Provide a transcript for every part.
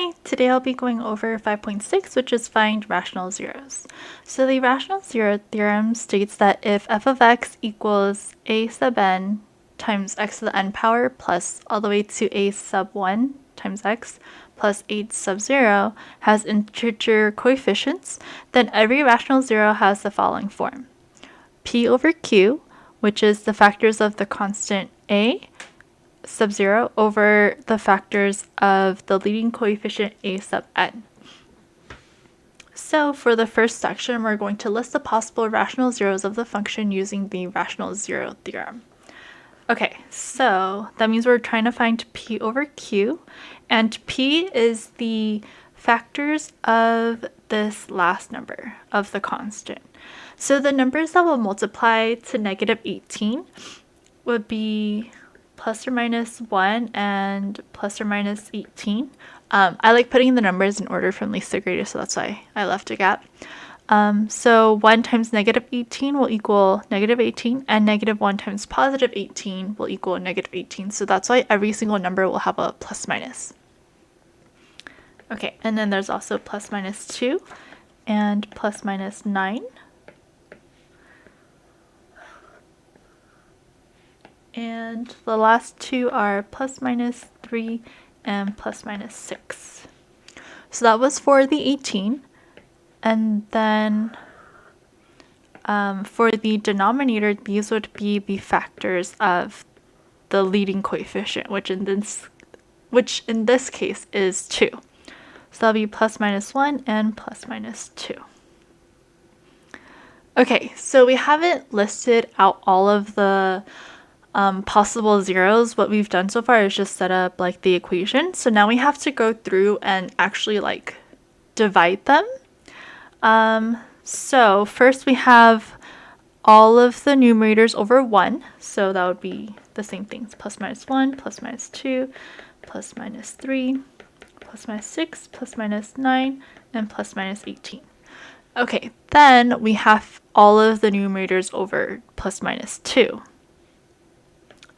Hi, today I'll be going over 5.6, which is find rational zeros. So the rational zero theorem states that if f of x equals a sub n times x to the n power plus all the way to a sub 1 times x plus h sub 0 has integer coefficients, then every rational zero has the following form. P over q, which is the factors of the constant a, sub 0 over the factors of the leading coefficient a sub n. So for the first section, we're going to list the possible rational zeros of the function using the rational zero theorem. Okay, so that means we're trying to find p over q, and p is the factors of this last number of the constant. So the numbers that will multiply to negative 18 would be plus or minus 1 and plus or minus 18. I like putting the numbers in order from least to greatest, so that's why I left a gap. So 1 times negative 18 will equal negative 18, and negative 1 times positive 18 will equal negative 18. So that's why every single number will have a plus minus. Okay, and then there's also plus minus 2 and plus minus 9. And the last two are plus minus 3 and plus minus 6. So that was for the 18. And then for the denominator, these would be the factors of the leading coefficient, which in this case is 2. So that'll be plus minus 1 and plus minus 2. Okay, so we haven't listed out all of the possible zeros. What we've done so far is just set up like the equation. So now we have to go through and actually like divide them. So first we have all of the numerators over 1. So that would be the same things. Plus minus 1, plus minus 2, plus minus 3, plus minus 6, plus minus 9, and plus minus 18. Okay, then we have all of the numerators over plus minus 2.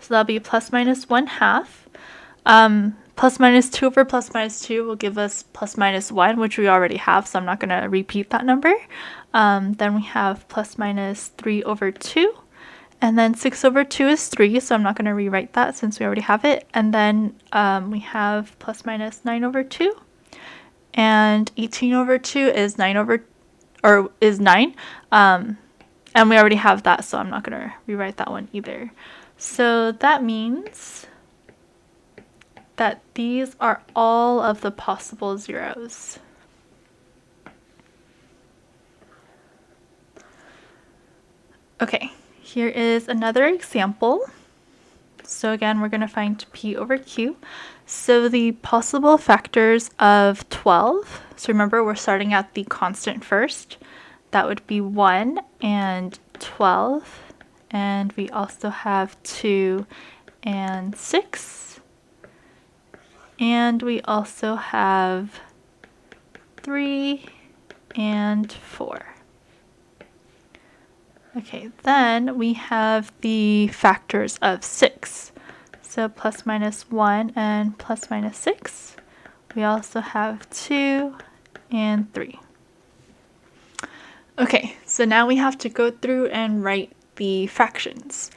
So that'll be plus minus 1/2. Plus minus 2 over plus minus 2 will give us plus minus 1, which we already have, so I'm not going to repeat that number. Then we have plus minus 3 over 2. And then 6 over 2 is 3, so I'm not going to rewrite that since we already have it. And then we have plus minus 9 over 2. And 18 over 2 is 9. And we already have that, so I'm not going to rewrite that one either. So that means that these are all of the possible zeros. Okay, here is another example. So again, we're going to find p over q. So the possible factors of 12, so remember we're starting at the constant first. That would be 1 and 12. And we also have 2 and 6. And we also have 3 and 4. Okay, then we have the factors of 6. So plus minus 1 and plus minus 6. We also have 2 and 3. Okay, so now we have to go through and write the fractions.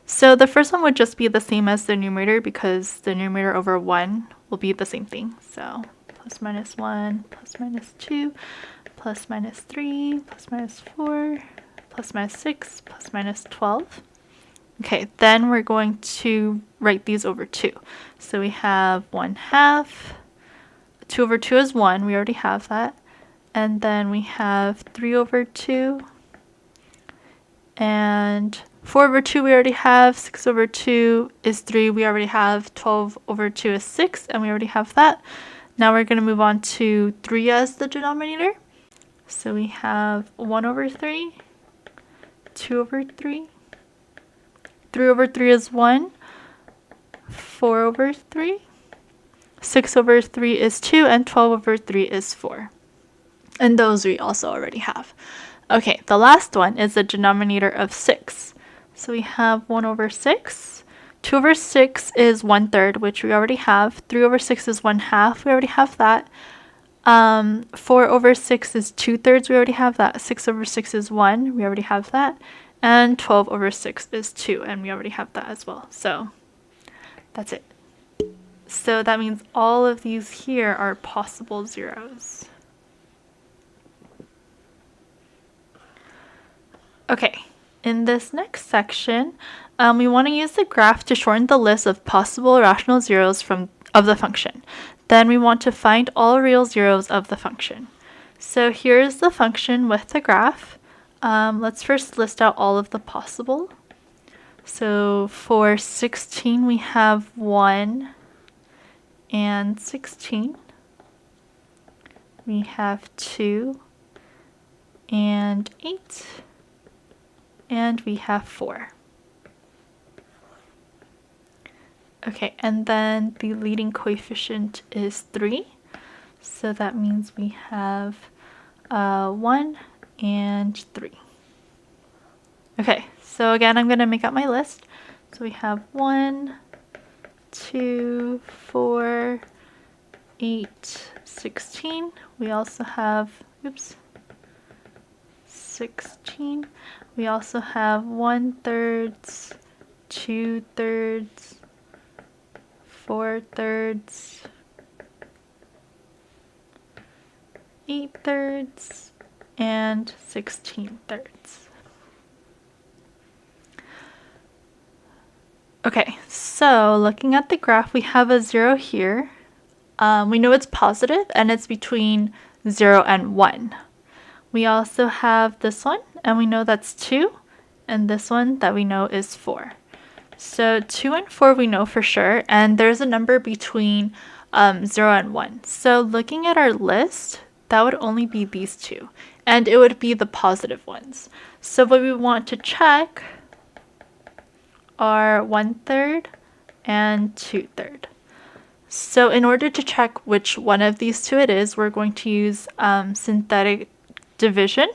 So the first one would just be the same as the numerator because the numerator over 1 will be the same thing. So plus minus 1, plus minus 2, plus minus 3, plus minus 4, plus minus 6, plus minus 12. Okay, then we're going to write these over 2. So we have 1/2. 2 over 2 is 1. We already have that. And then we have 3 over 2. And 4 over 2 we already have, 6 over 2 is 3 we already have, 12 over 2 is 6 and we already have that. Now we're going to move on to 3 as the denominator. So we have 1 over 3, 2 over 3, 3 over 3 is 1, 4 over 3, 6 over 3 is 2, and 12 over 3 is 4. And those we also already have. Okay, the last one is the denominator of 6. So we have 1 over 6 2 over 6 is 1/3, which we already have. 3 over 6 is 1/2. We already have that. 4 over 6 is 2/3. We already have that. 6 over 6 is 1. We already have that. And 12 over 6 is 2. And we already have that as well. So that's it. So that means all of these here are possible zeros. Okay, in this next section, we want to use the graph to shorten the list of possible rational zeros of the function. Then we want to find all real zeros of the function. So here's the function with the graph. Let's first list out all of the possible. So for 16, we have 1 and 16. We have 2 and 8. And we have 4. Okay, and then the leading coefficient is 3. So that means we have 1 and 3. Okay, so again, I'm going to make out my list. So we have 1, 2, 4, 8, 16. We also have, 16. We also have 1/3, 2/3, 4/3, 8/3, and 16/3. Okay, so looking at the graph, we have a 0 here. We know it's positive and it's between 0 and 1. We also have this one, and we know that's 2, and this one that we know is 4. So 2 and 4 we know for sure, and there's a number between 0 and 1. So looking at our list, that would only be these two, and it would be the positive ones. So what we want to check are 1/3 and 2/3. So in order to check which one of these two it is, we're going to use synthetic division.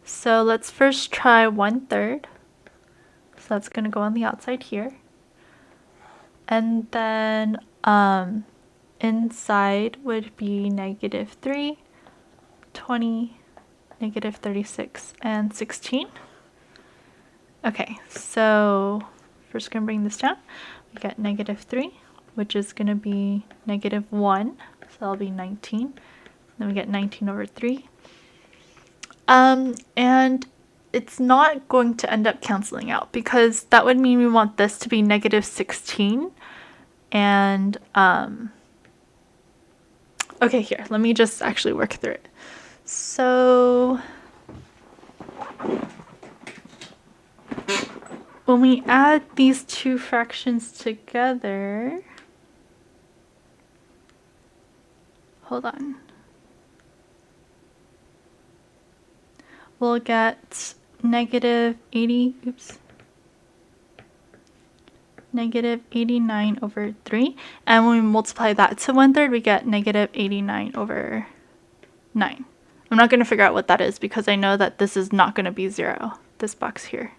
So let's first try 1/3. So that's going to go on the outside here. And then inside would be -3, 20, -36, and 16. Okay, so first going to bring this down. We got -3, which is going to be -1, so that'll be 19. Then we get 19 over 3. And it's not going to end up canceling out because that would mean we want this to be -16. And, okay, here, let me just actually work through it. So when we add these two fractions together, hold on. We'll get -89 over 3. And when we multiply that to 1/3, we get -89 over 9. I'm not going to figure out what that is because I know that this is not going to be 0, this box here.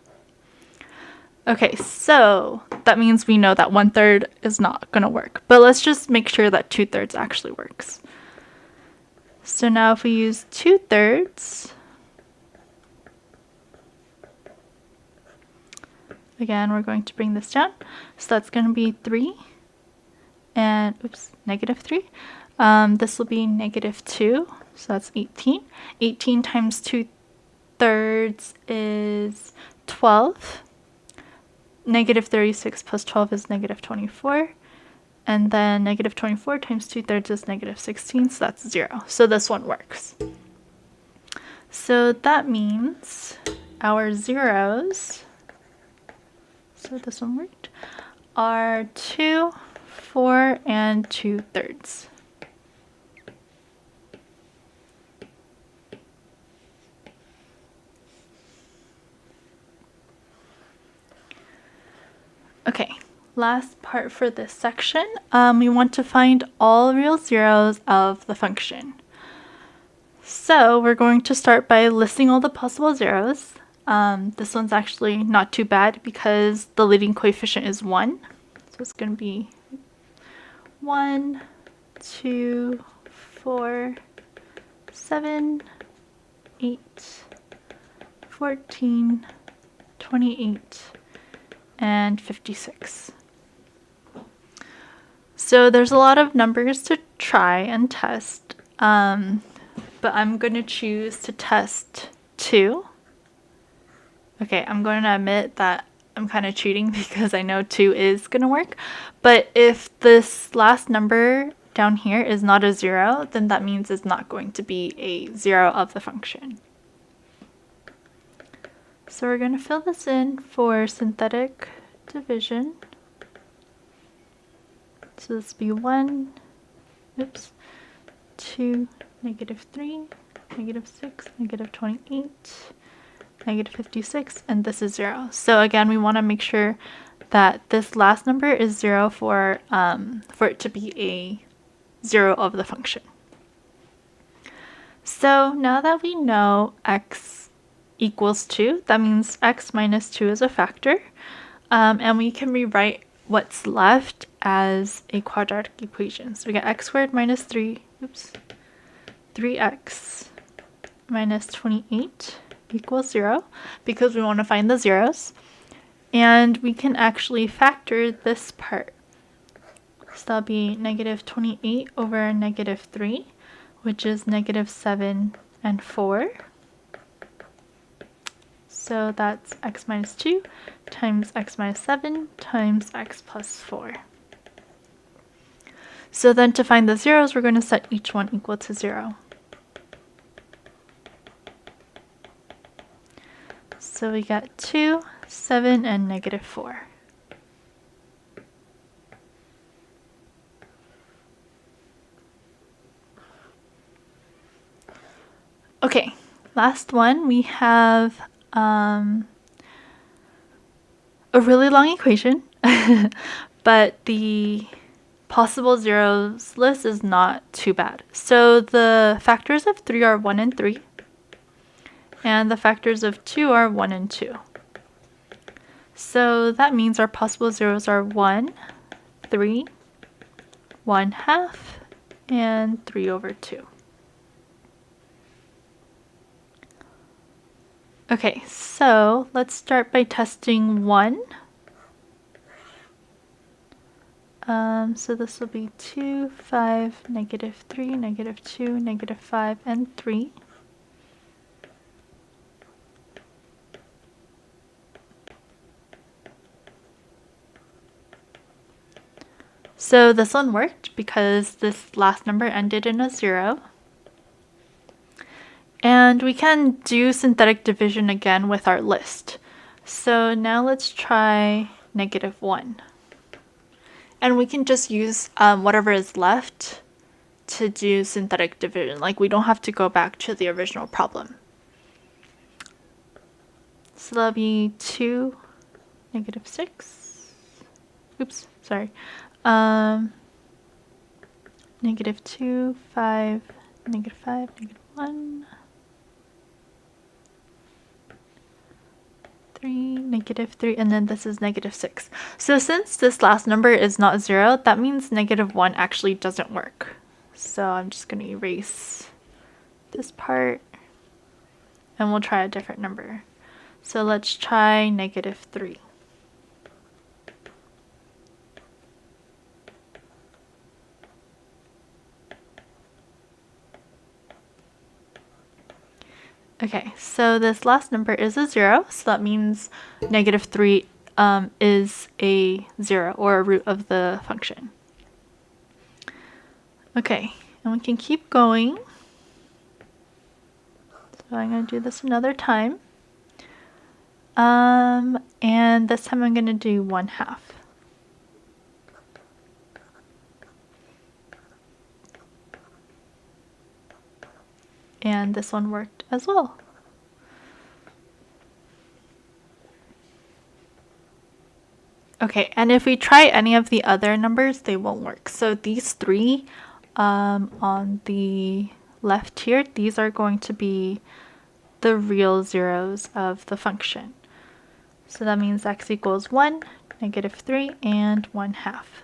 Okay, so that means we know that 1/3 is not going to work. But let's just make sure that 2/3 actually works. So now if we use 2/3, again, we're going to bring this down. So that's going to be 3 and, -3. This will be -2, so that's 18. 18 times 2/3 is 12. -36 plus 12 is -24. And then -24 times 2/3 is -16, so that's 0. So this one works. So that means our zeros, so this one worked, are 2, 4, and 2/3. Okay, last part for this section, we want to find all real zeros of the function. So we're going to start by listing all the possible zeros. This one's actually not too bad because the leading coefficient is 1. So it's going to be 1, 2, 4, 7, 8, 14, 28, and 56. So there's a lot of numbers to try and test, but I'm going to choose to test 2. Okay, I'm going to admit that I'm kind of cheating because I know 2 is going to work, but if this last number down here is not a 0, then that means it's not going to be a 0 of the function. So we're going to fill this in for synthetic division. So this will be 1, 2, -3, -6, -28, -56, and this is 0. So again, we want to make sure that this last number is 0 for it to be a 0 of the function. So now that we know x equals 2, that means x minus 2 is a factor, and we can rewrite what's left as a quadratic equation. So we get x squared minus 3x minus 28 equals 0 because we want to find the zeros. And we can actually factor this part. So that'll be -28 over -3, which is -7 and 4. So that's x minus 2 times x minus 7 times x plus 4. So then to find the zeros, we're going to set each one equal to 0. So we got 2, 7, and -4. Okay, last one, we have a really long equation, but the possible zeros list is not too bad. So the factors of 3 are 1 and 3, and the factors of 2 are 1 and 2. So that means our possible zeros are 1, 3, 1/2, and 3 over 2. Okay, so let's start by testing 1. So this will be 2, 5, -3, -2, -5, and 3. So this one worked because this last number ended in a 0. And we can do synthetic division again with our list. So now let's try -1. And we can just use whatever is left to do synthetic division. Like, we don't have to go back to the original problem. So that'll be 2, -6. Oops, sorry. -2, 5, -5, -1. 3, -3, and then this is -6. So since this last number is not 0, that means -1 actually doesn't work. So I'm just going to erase this part, and we'll try a different number. So let's try -3. Okay, so this last number is a 0, so that means -3 is a 0, or a root of the function. Okay, and we can keep going. So I'm going to do this another time. And this time I'm going to do 1/2. And this one worked as well. Okay, and if we try any of the other numbers, they won't work. So these 3 on the left here, these are going to be the real zeros of the function. So that means x equals 1, -3, and 1/2.